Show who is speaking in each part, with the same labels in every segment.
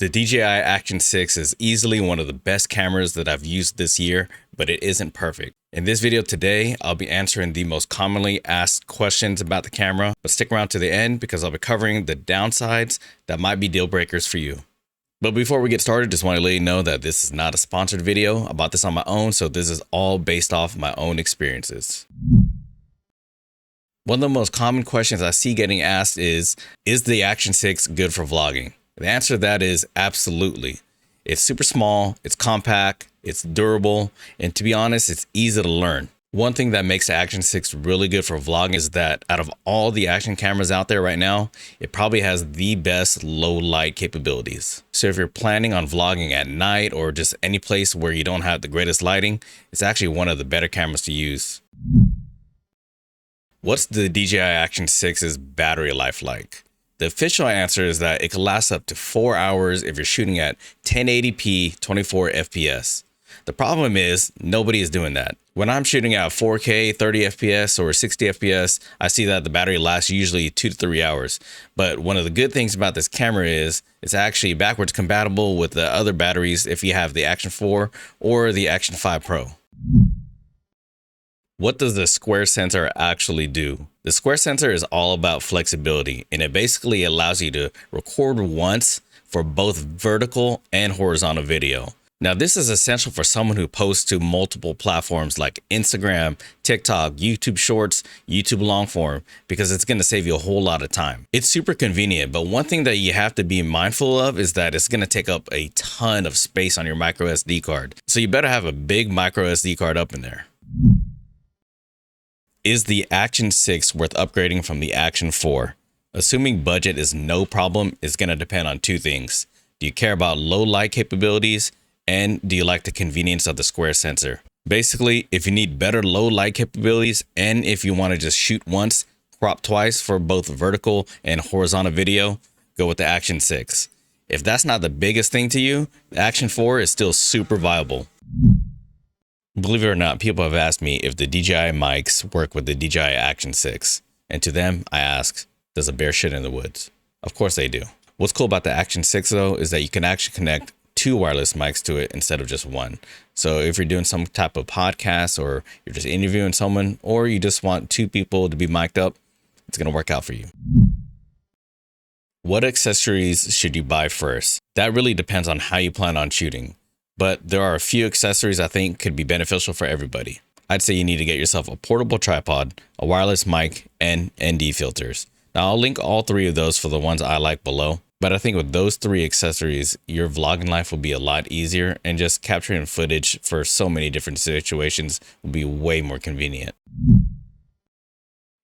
Speaker 1: The DJI Action 6 is easily one of the best cameras that I've used this year, but it isn't perfect. In this video today, I'll be answering the most commonly asked questions about the camera, but stick around to the end because I'll be covering the downsides that might be deal breakers for you. But before we get started, just want to let you know that this is not a sponsored video. I bought this on my own, so this is all based off my own experiences. One of the most common questions I see getting asked is the Action 6 good for vlogging? The answer to that is absolutely. It's super small, it's compact, it's durable, and to be honest, it's easy to learn. One thing that makes the Action 6 really good for vlogging is that out of all the action cameras out there right now, it probably has the best low light capabilities. So if you're planning on vlogging at night or just any place where you don't have the greatest lighting, it's actually one of the better cameras to use. What's the DJI Action 6's battery life like? The official answer is that it can last up to 4 hours if you're shooting at 1080p 24 FPS. The problem is nobody is doing that. When I'm shooting at 4K 30 FPS or 60 FPS, I see that the battery lasts usually 2 to 3 hours. But one of the good things about this camera is it's actually backwards compatible with the other batteries if you have the Action 4 or the Action 5 Pro. What does the square sensor actually do? The square sensor is all about flexibility, and it basically allows you to record once for both vertical and horizontal video. Now, this is essential for someone who posts to multiple platforms like Instagram, TikTok, YouTube Shorts, YouTube Longform, because it's going to save you a whole lot of time. It's super convenient, but one thing that you have to be mindful of is that it's going to take up a ton of space on your micro SD card. So you better have a big micro SD card up in there. Is the Action 6 worth upgrading from the Action 4? Assuming budget is no problem, it's going to depend on two things. Do you care about low light capabilities? And do you like the convenience of the square sensor? Basically, if you need better low light capabilities and if you want to just shoot once, crop twice for both vertical and horizontal video, go with the Action 6. If that's not the biggest thing to you, the Action 4 is still super viable. Believe it or not, people have asked me if the DJI Mics work with the DJI Action 6. And to them, I ask, does a bear shit in the woods? Of course they do. What's cool about the Action 6 though is that you can actually connect 2 wireless mics to it instead of just one. So if you're doing some type of podcast or you're just interviewing someone or you just want 2 people to be mic'd up, it's going to work out for you. What accessories should you buy first? That really depends on how you plan on shooting. But there are a few accessories I think could be beneficial for everybody. I'd say you need to get yourself a portable tripod, a wireless mic, and ND filters. Now I'll link all 3 of those for the ones I like below. But I think with those 3 accessories, your vlogging life will be a lot easier and just capturing footage for so many different situations will be way more convenient.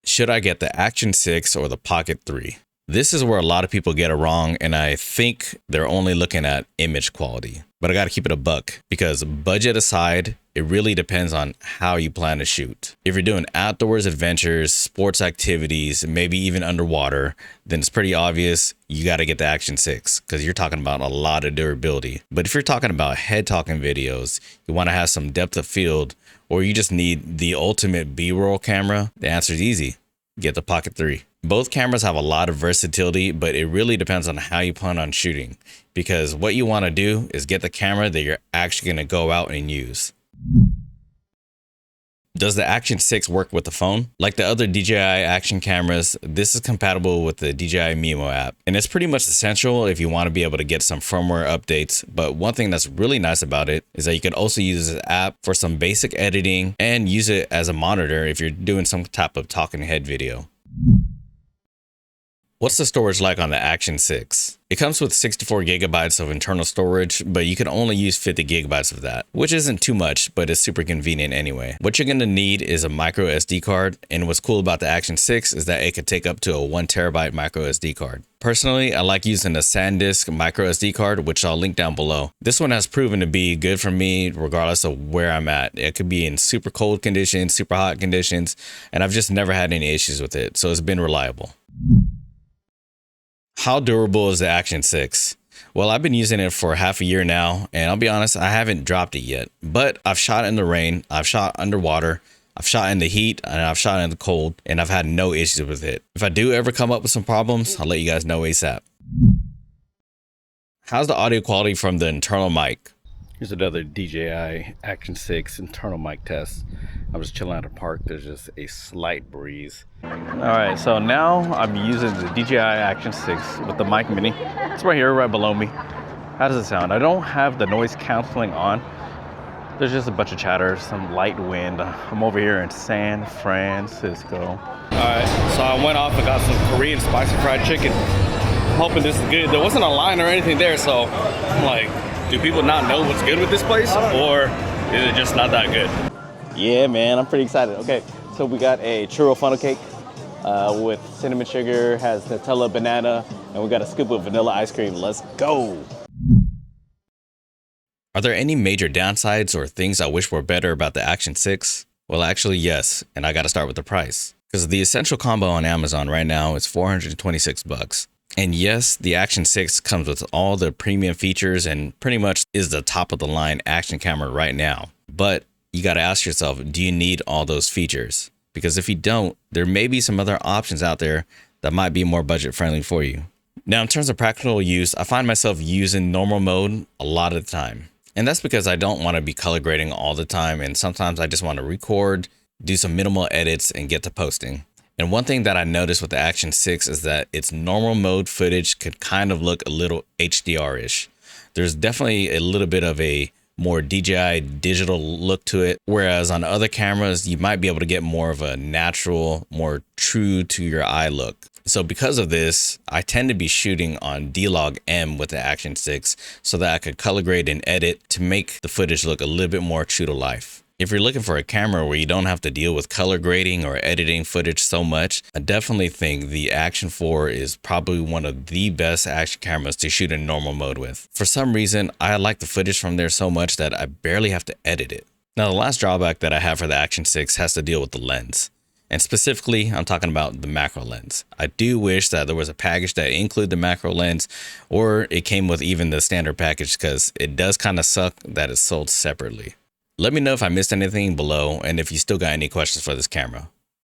Speaker 1: Should I get the Action 6 or the Pocket 3? This is where a lot of people get it wrong, and I think they're only looking at image quality. But I got to keep it a buck because budget aside, it really depends on how you plan to shoot. If you're doing outdoors adventures, sports activities, maybe even underwater, then it's pretty obvious you got to get the Action 6 because you're talking about a lot of durability. But if you're talking about head talking videos, you want to have some depth of field, or you just need the ultimate B-roll camera, the answer is easy. Get the Pocket 3. Both cameras have a lot of versatility, but it really depends on how you plan on shooting. Because what you want to do is get the camera that you're actually going to go out and use. Does the Action 6 work with the phone? Like the other DJI Action cameras, this is compatible with the DJI Mimo app. And it's pretty much essential if you want to be able to get some firmware updates. But one thing that's really nice about it is that you can also use this app for some basic editing and use it as a monitor if you're doing some type of talking head video. What's the storage like on the Action 6? It comes with 64 gigabytes of internal storage, but you can only use 50 gigabytes of that, which isn't too much, but it's super convenient anyway. What you're going to need is a micro SD card, and what's cool about the Action 6 is that it could take up to a 1 terabyte micro SD card. Personally, I like using a SanDisk micro SD card, which I'll link down below. This one has proven to be good for me regardless of where I'm at. It could be in super cold conditions, super hot conditions, and I've just never had any issues with it, so it's been reliable. How durable is the Action 6? Well, I've been using it for half a year now, and I'll be honest, I haven't dropped it yet. But I've shot in the rain, I've shot underwater, I've shot in the heat, and I've shot in the cold, and I've had no issues with it. If I do ever come up with some problems, I'll let you guys know ASAP. How's the audio quality from the internal mic?
Speaker 2: Here's another DJI Action 6 internal mic test. I'm just chilling at a park. There's just a slight breeze. All right, so now I'm using the DJI Action 6 with the mic mini. It's right here, right below me. How does it sound? I don't have the noise canceling on. There's just a bunch of chatter, some light wind. I'm over here in San Francisco. All right, so I went off and got some Korean spicy fried chicken. I'm hoping this is good. There wasn't a line or anything there, so I'm like, do people not know what's good with this place, or is it just not that good? Yeah, man, I'm pretty excited. Okay, so we got a churro funnel cake with cinnamon sugar, has Nutella, banana, and we got a scoop of vanilla ice cream. Let's go.
Speaker 1: Are there any major downsides or things I wish were better about the Action 6? Well, actually, yes, and I gotta start with the price. Because the essential combo on Amazon right now is $426. And yes, the Action 6 comes with all the premium features and pretty much is the top of the line action camera right now. But you got to ask yourself, do you need all those features? Because if you don't, there may be some other options out there that might be more budget friendly for you. Now, in terms of practical use, I find myself using normal mode a lot of the time. And that's because I don't want to be color grading all the time. And sometimes I just want to record, do some minimal edits and get to posting. And one thing that I noticed with the Action 6 is that its normal mode footage could kind of look a little HDR-ish. There's definitely a little bit of a more DJI digital look to it, whereas on other cameras, you might be able to get more of a natural, more true to your eye look. So because of this, I tend to be shooting on D-Log M with the Action 6 so that I could color grade and edit to make the footage look a little bit more true to life. If you're looking for a camera where you don't have to deal with color grading or editing footage so much, I definitely think the Action 4 is probably one of the best action cameras to shoot in normal mode with. For some reason, I like the footage from there so much that I barely have to edit it. Now, the last drawback that I have for the Action 6 has to deal with the lens. And specifically, I'm talking about the macro lens. I do wish that there was a package that included the macro lens, or it came with even the standard package, because it does kind of suck that it's sold separately. Let me know if I missed anything below and if you still got any questions for this camera.